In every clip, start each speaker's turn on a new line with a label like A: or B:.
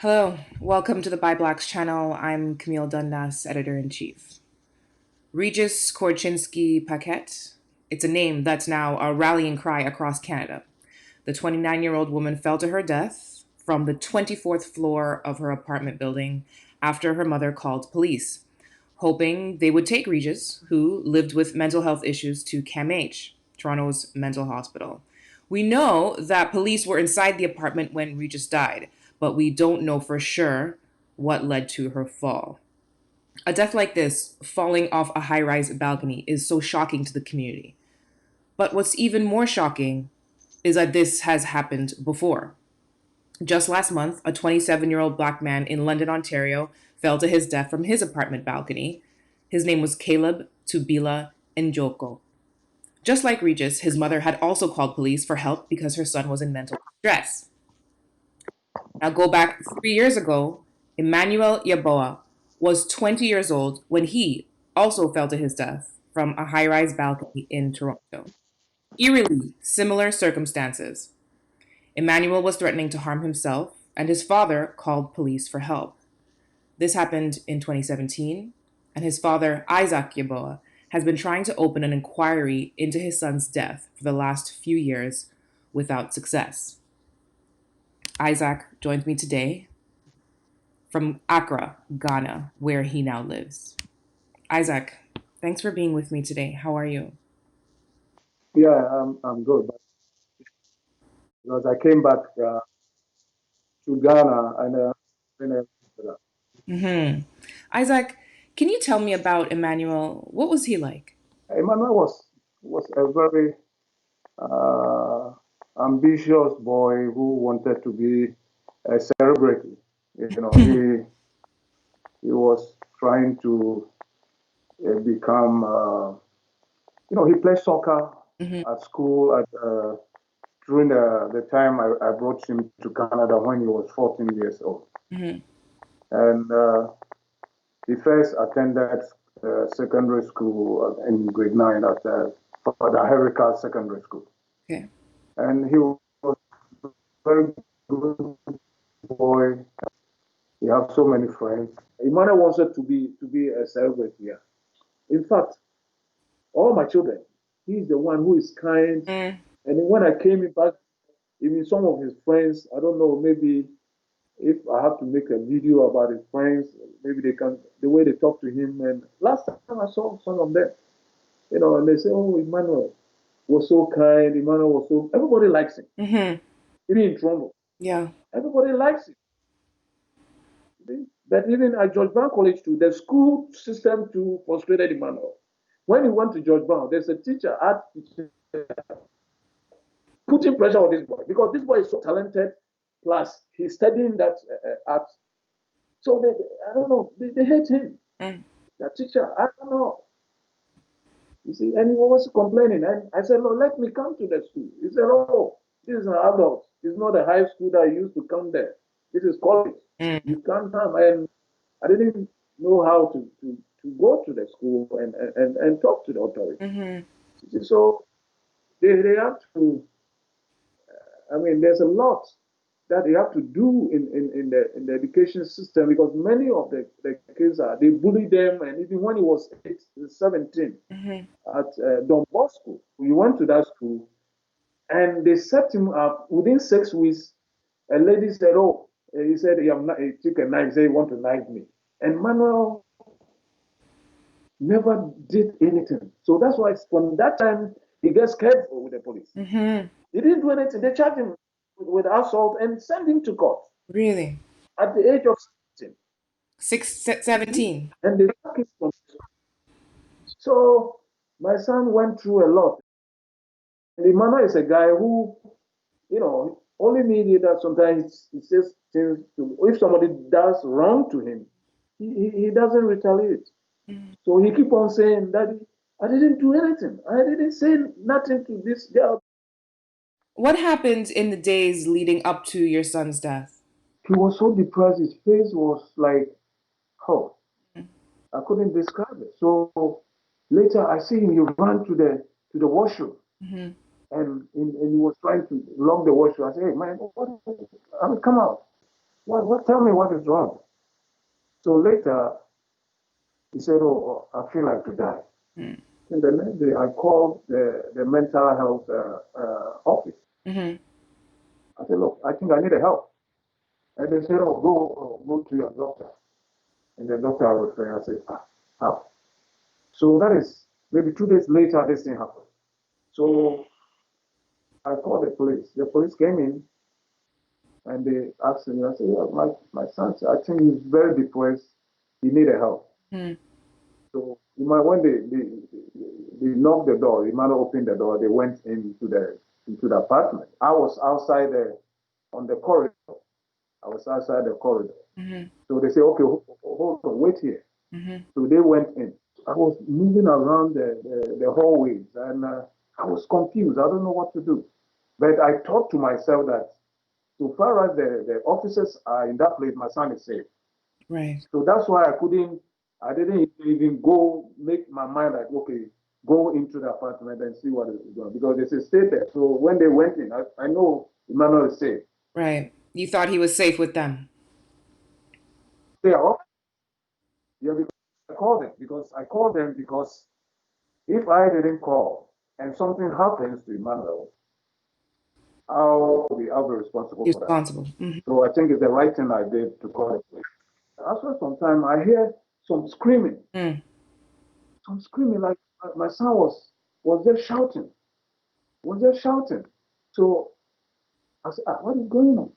A: Hello, welcome to the By Blacks channel. I'm Camille Dundas, editor-in-chief. Regis Korchinski Paquet. It's a name that's now a rallying cry across Canada. The 29-year-old woman fell to her death from the 24th floor of her apartment building after her mother called police, hoping they would take Regis, who lived with mental health issues, to CAMH, Toronto's mental hospital. We know that police were inside the apartment when Regis died, but we don't know for sure what led to her fall. A death like this, falling off a high rise balcony, is so shocking to the community. But what's even more shocking is that this has happened before. Just last month, a 27-year-old black man in London, Ontario, fell to his death from his apartment balcony. His name was Caleb Tubila Njoko. Just like Regis, his mother had also called police for help because her son was in mental distress. Now go back 3 years ago, Emmanuel Yeboah was 20 years old when he also fell to his death from a high rise balcony in Toronto. Eerily similar circumstances. Emmanuel was threatening to harm himself, and his father called police for help. This happened in 2017, and his father, Isaac Yeboah, has been trying to open an inquiry into his son's death for the last few years without success. Isaac joins me today from Accra, Ghana, where he now lives. Isaac, thanks for being with me today. How are you?
B: Yeah, I'm good because I came back to Ghana and
A: Mm-hmm. Isaac, can you tell me about Emmanuel? What was he like?
B: Emmanuel was a very uh, ambitious boy who wanted to be a celebrity. You know, he was trying to become. He played soccer
A: Mm-hmm.
B: at school during the time I brought him to Canada when he was 14 years old,
A: Mm-hmm.
B: and he first attended secondary school in grade 9 at Father Herrica Secondary School.
A: Okay.
B: And he was a very good boy. He had so many friends. Emmanuel wanted to be a celebrity here. In fact, all my children, he's the one who is kind.
A: Mm.
B: And when I came back, even some of his friends, I don't know, maybe if I have to make a video about his friends, maybe they can, the way they talk to him. And last time I saw some of them, and they say, oh, Emmanuel was so kind. Emmanuel was so, everybody likes him,
A: Mm-hmm.
B: even in Toronto.
A: Yeah.
B: Everybody likes him. But even at George Brown College too, the school system too frustrated Emmanuel. When he went to George Brown, there's a teacher, art teacher, putting pressure on this boy because this boy is so talented. Plus, he's studying that art. So I don't know, they hate him.
A: Mm.
B: The teacher, I don't know. You see, and he was complaining. And I said, no, let me come to the school. He said, oh, this is an adult. It's not a high school that I used to come there. This is college.
A: Mm.
B: You can't come. And I didn't know how to go to the school and talk to the authority.
A: Mm-hmm.
B: So they have to, I mean, there's a lot that they have to do in the education system because many of the kids they bully them. And even when he was 17
A: Mm-hmm.
B: at Don Bosco, we went to that school and they set him up within 6 weeks. A lady said, oh, he said, he took a knife, he said, he want to knife me. And Manuel never did anything. So that's why from that time, he gets careful with the police.
A: Mm-hmm.
B: He didn't do anything. They charged him with assault and sent him to court
A: Really?
B: at the age of 16. You see?
A: 17.
B: And they took him from. So my son went through a lot. And Emmanuel is a guy who, only mediator sometimes he says things to, if somebody does wrong to him, he doesn't retaliate.
A: Mm.
B: So he keep on saying, Daddy, I didn't do anything. I didn't say nothing to this girl.
A: What happened in the days leading up to your son's death?
B: He was so depressed. His face was like, oh,
A: Mm.
B: I couldn't describe it. So later I see him, he ran to the washroom
A: Mm-hmm.
B: and he was trying to lock the washroom. I said, hey man, what? I mean, come out. Tell me what is wrong. So later, he said, oh, I feel like to die.
A: Mm.
B: And the next day, I called the mental health office.
A: Mm-hmm.
B: I said, look, I think I need help. And they said, oh, go to your doctor. And the doctor referred. I said, how? So that is maybe 2 days later, this thing happened. So I called the police. The police came in and they asked me. I said, yeah, my son, I think he's very depressed. He needed help.
A: Mm.
B: So when they knocked the door, Emmanuel opened the door. They went into the apartment. I was outside on the corridor. I was outside the corridor.
A: Mm-hmm.
B: So they said, okay, hold on, wait here.
A: Mm-hmm.
B: So they went in. I was moving around the hallways and I was confused. I don't know what to do. But I thought to myself that so far as the officers are in that place, my son is safe.
A: Right.
B: So that's why I didn't even go make my mind like, okay, go into the apartment and see what is going on. Because they say stay there. So when they went in, I know Emmanuel is safe.
A: Right. You thought he was safe with them.
B: They are off. Yeah, because I called them because if I didn't call and something happens to Emmanuel, I'll be responsible
A: He was
B: for that.
A: responsible. Mm-hmm.
B: So I think it's the right thing I did to call the police. After some time, I hear
A: Mm.
B: some screaming like my son was just shouting, was just shouting. So I said, what is going on?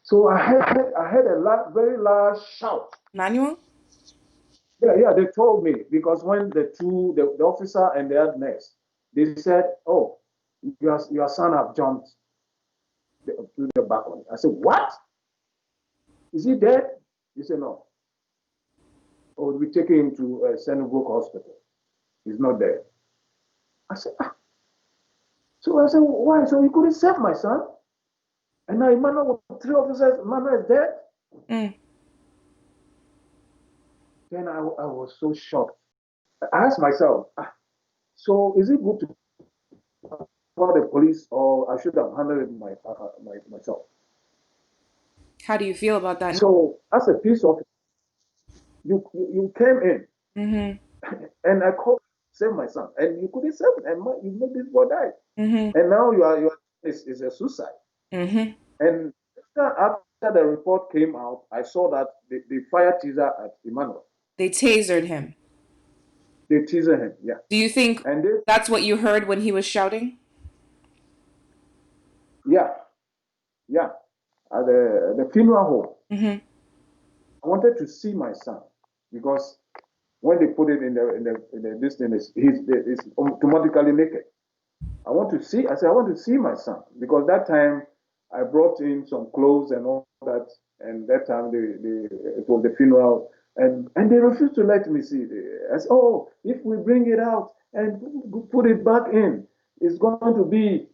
B: So I heard a very loud shout.
A: Manuel?
B: Yeah, yeah, they told me because when the officer and the other nurse, they said, oh, your son have jumped to the balcony. I said, what? Is he dead? He said, no. Oh, we take him to Senebrook Hospital. He's not dead. I said, ah. So I said, why? So he couldn't save my son? And now Emmanuel with three officers, Emmanuel is dead?
A: Mm.
B: Then I was so shocked. I asked myself, so is it good to call the police or I should have handled it myself?
A: How do you feel about that?
B: So as a peace officer, you came in
A: Mm-hmm.
B: and I called save my son and you couldn't save him and you made this boy die.
A: Mm-hmm.
B: And now is a suicide.
A: Mm-hmm.
B: And after the report came out, I saw that they fired teaser at Emmanuel.
A: They tasered him.
B: They teaser him, yeah.
A: Do you think
B: And they,
A: that's what you heard when he was shouting?
B: yeah, yeah. At the funeral home,
A: Mm-hmm.
B: I wanted to see my son because when they put it in the this thing, he's automatically naked. I said, I want to see my son because that time I brought in some clothes and all that, and that time it was the funeral, and they refused to let me see. I said, oh, if we bring it out and put it back in, it's going to be.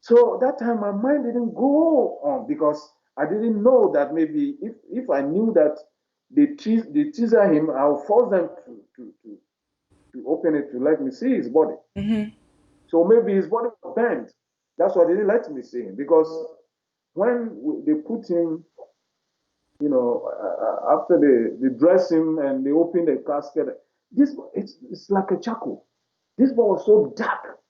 B: So that time my mind didn't go on because I didn't know that maybe if I knew that they teaser him, I'll force them to open it to let me see his body.
A: Mm-hmm.
B: So maybe his body was bent. That's why they didn't let me see him because when they put him, after they dress him and they open the casket, it's like a charcoal. This ball was so dark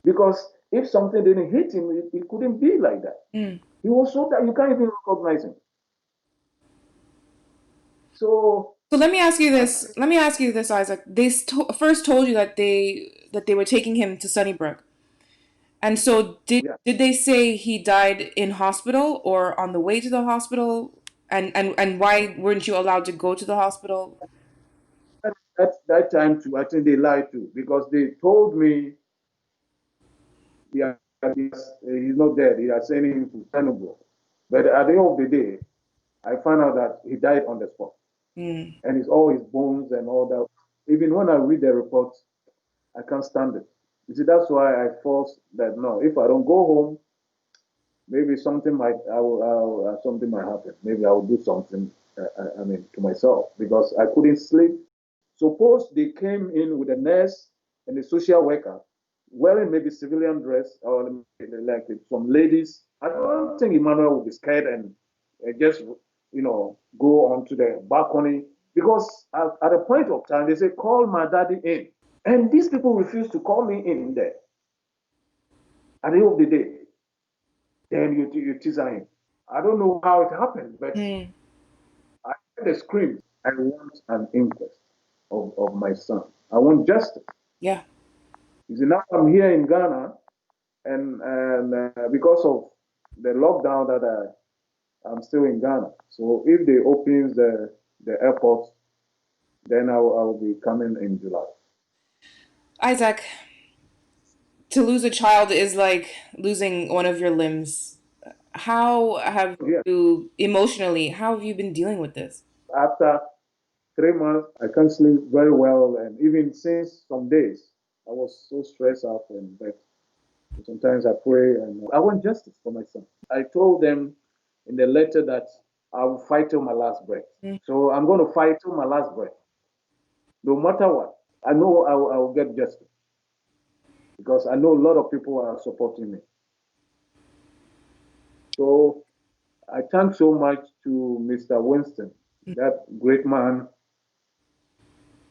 B: because if something didn't hit him, it couldn't be like that.
A: Mm.
B: He was so dark you can't even recognize him. So
A: So let me ask you
B: I,
A: this. Let me ask you this, Isaac. They first told you that they were taking him to Sunnybrook, and so did
B: yeah,
A: did they say he died in hospital or on the way to the hospital? And why weren't you allowed to go to the hospital?
B: that time too, I think they lied too because they told me he's not dead. He are sending him to Senegal. But at the end of the day, I found out that he died on the spot.
A: Mm.
B: And it's all his bones and all that. Even when I read the reports, I can't stand it. You see, that's why I force that no, if I don't go home, maybe something might happen. Maybe I will do something, to myself because I couldn't sleep. Suppose they came in with a nurse and a social worker wearing maybe civilian dress or like some ladies. I don't think Emmanuel would be scared and just go onto the balcony because at a point of time they say call my daddy in, and these people refuse to call me in there. At the end of the day, then you teaser him. I don't know how it happened, but
A: Mm.
B: I heard a scream. I want an inquest of my son. I want justice.
A: Yeah.
B: You see, now I'm here in Ghana, and because of the lockdown that I'm still in Ghana. So if they opens the airport, then I'll be coming in July.
A: Isaac, to lose a child is like losing one of your limbs. How have
B: Yeah.
A: you emotionally, how have you been dealing with this?
B: After 3 months, I can't sleep very well, and even since some days, I was so stressed out, and but sometimes I pray and I want justice for my son. I told them in the letter that I will fight till my last breath.
A: Mm.
B: So I'm going to fight till my last breath, no matter what. I know I will get justice because I know a lot of people are supporting me. So I thank so much to Mr. Winston, that great man.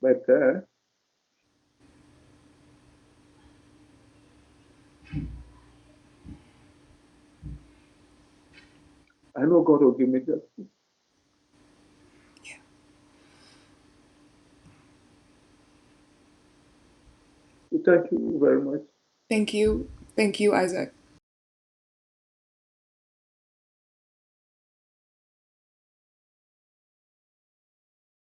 B: But I know God will give me justice. So thank you very much.
A: Thank you. Thank you, Isaac.